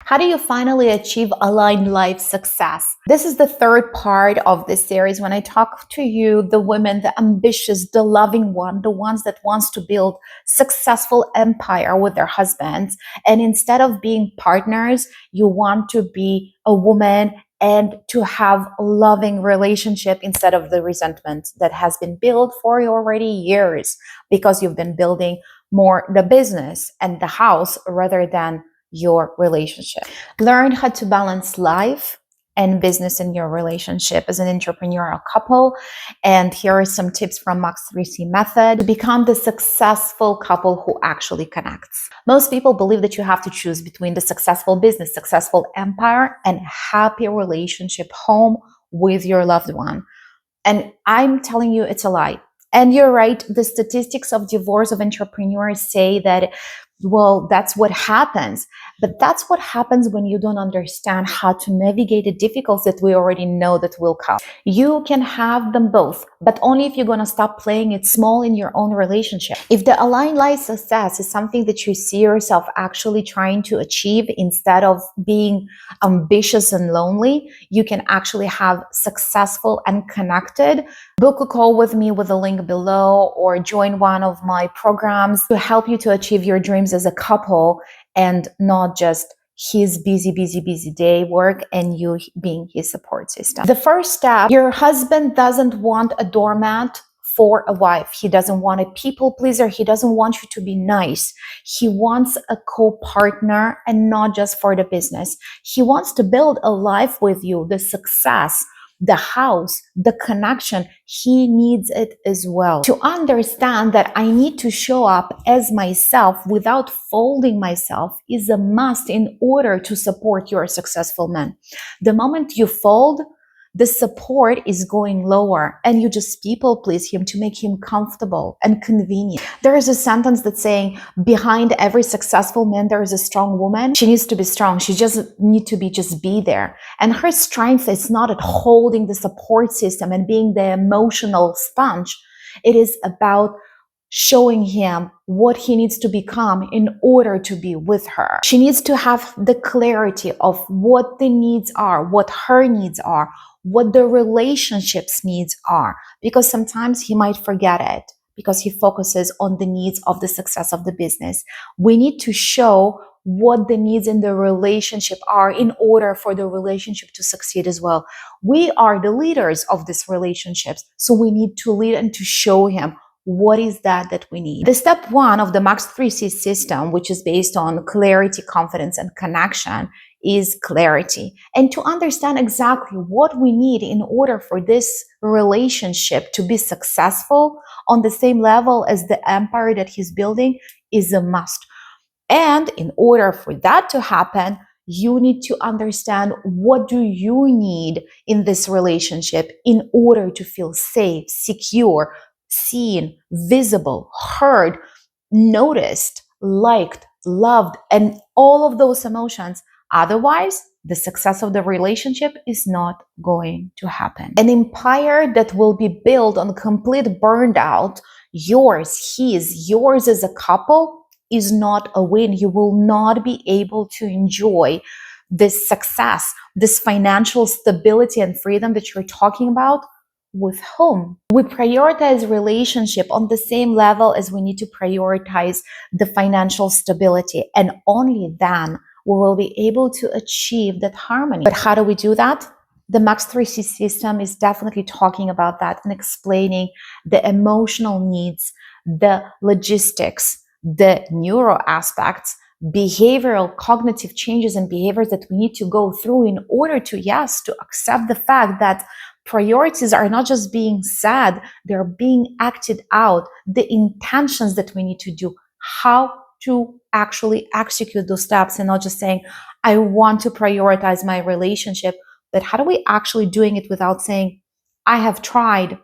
How do you finally achieve aligned life success? This is the third part of this series when I talk to you, the women, the ambitious, the loving one, the ones that wants to build successful empire with their husbands. And instead of being partners, you want to be a woman and to have a loving relationship instead of the resentment that has been built for already years because you've been building more the business and the house rather than your relationship. Learn how to balance life and business in your relationship as an entrepreneurial couple. And here are some tips from Max 3C method to become the successful couple who actually connects. Most people believe that you have to choose between the successful business, successful empire, and happy relationship home with your loved one. And I'm telling you, it's a lie. And you're right, the statistics of divorce of entrepreneurs say that, well, that's what happens. But that's what happens when you don't understand how to navigate the difficulties that we already know that will come. You can have them both, but only if you're going to stop playing it small in your own relationship. If the aligned life success is something that you see yourself actually trying to achieve instead of being ambitious and lonely, you can actually have successful and connected. Book a call with me with a link below or join one of my programs to help you to achieve your dreams as a couple and not just his busy day work and you being his support system. The first step, your husband doesn't want a doormat for a wife. He doesn't want a people pleaser. He doesn't want you to be nice. He wants a co-partner and not just for the business. He wants to build a life with you, the success, the house, the connection. He needs it as well. To understand that I need to show up as myself without folding myself is a must in order to support your successful man. The moment you fold, the support is going lower and you just people please him to make him comfortable and convenient. There is a sentence that's saying behind every successful man there is a strong woman. She needs to be strong. She just need to be there. And her strength is not at holding the support system and being the emotional sponge. It is about showing him what he needs to become in order to be with her. She needs to have the clarity of what the needs are, what her needs are, what the relationship's needs are, because sometimes he might forget it because he focuses on the needs of the success of the business. We need to show what the needs in the relationship are in order for the relationship to succeed as well. We are the leaders of these relationships, so we need to lead and to show him what is that we need. The step one of the Max 3C system, which is based on clarity, confidence, and connection, is clarity. And to understand exactly what we need in order for this relationship to be successful on the same level as the empire that he's building is a must. And in order for that to happen, you need to understand what do you need in this relationship in order to feel safe, secure, seen, visible, heard, noticed, liked, loved, and all of those emotions. Otherwise, the success of the relationship is not going to happen. An empire that will be built on complete burned out, yours, his, yours as a couple, is not a win. You will not be able to enjoy this success, this financial stability and freedom that you're talking about with whom? We prioritize relationship on the same level as we need to prioritize the financial stability, and only then we will be able to achieve that harmony. But how do we do that? The Max 3C system is definitely talking about that and explaining the emotional needs, the logistics, the neuro aspects, behavioral cognitive changes and behaviors that we need to go through in order to, yes, to accept the fact that priorities are not just being said, they're being acted out, the intentions that we need to do, how to actually execute those steps and not just saying, I want to prioritize my relationship, but how do we actually doing it without saying, I have tried.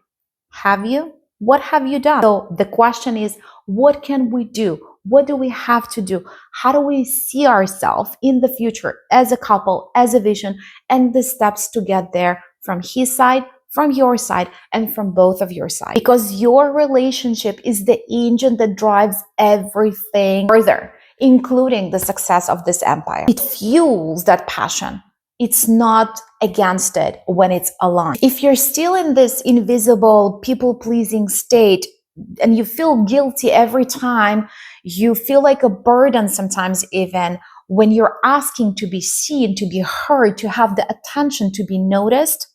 Have you? What have you done? So the question is, what can we do? What do we have to do? How do we see ourselves in the future as a couple, as a vision, and the steps to get there from his side, from your side, and from both of your sides? Because your relationship is the engine that drives everything further. including the success of this empire. It fuels that passion. It's not against it when it's aligned. If you're still in this invisible people-pleasing state and you feel guilty every time, you feel like a burden sometimes, even when you're asking to be seen, to be heard, to have the attention, to be noticed,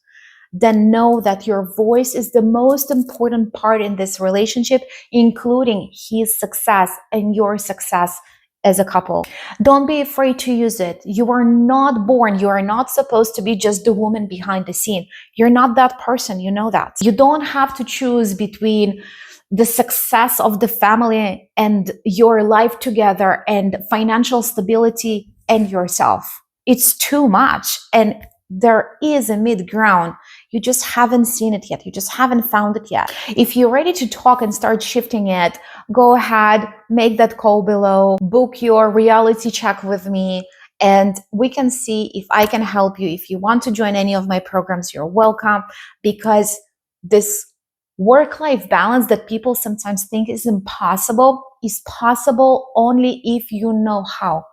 then know that your voice is the most important part in this relationship, including his success and your success as a couple. Don't be afraid to use it. You are not born. You are not supposed to be just the woman behind the scene. You're not that person. You know that. You don't have to choose between the success of the family and your life together and financial stability and yourself. It's too much. And there is a mid ground. You just haven't seen it yet. You just haven't found it yet. If you're ready to talk and start shifting it, go ahead, make that call below, book your reality check with me, and we can see if I can help you. If you want to join any of my programs, you're welcome, because this work-life balance that people sometimes think is impossible is possible only if you know how.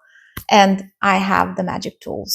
And I have the magic tools.